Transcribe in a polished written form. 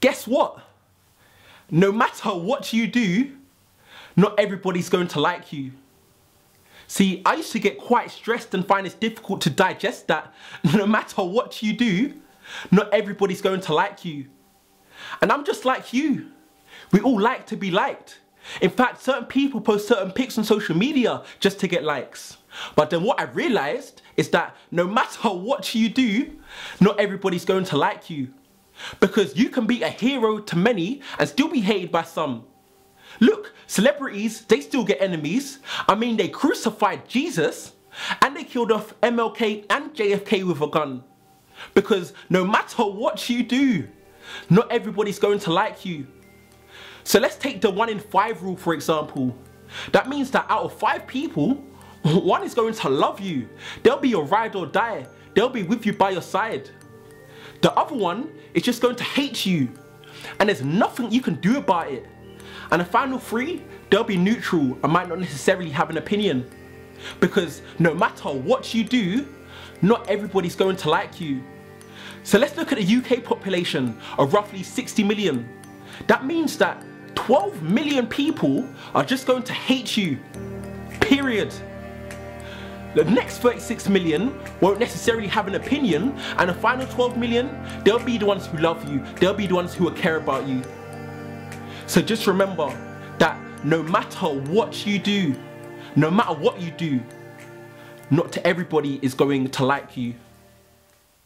guess what? No matter what you do, not everybody's going to like you. See, I used to get quite stressed and find it difficult to digest that no matter what you do, not everybody's going to like you. And I'm just like you. We all like to be liked. In fact, certain people post certain pics on social media just to get likes. But then what I realized is that no matter what you do, not everybody's going to like you. Because you can be a hero to many and still be hated by some. Look, celebrities, they still get enemies. I mean, they crucified Jesus and they killed off MLK and JFK with a gun. Because no matter what you do, not everybody's going to like you. So let's take the 1 in 5 rule, for example. That means that out of 5 people, 1 is going to love you. They'll be your ride or die. They'll be with you by your side. The other 1 is just going to hate you. And there's nothing you can do about it. And the final 3, they'll be neutral and might not necessarily have an opinion. Because no matter what you do, not everybody's going to like you. So let's look at the UK population of roughly 60 million. That means that 12 million people are just going to hate you. Period. The next 36 million won't necessarily have an opinion, and the final 12 million, they'll be the ones who love you. They'll be the ones who will care about you. So just remember that no matter what you do, not everybody is going to like you.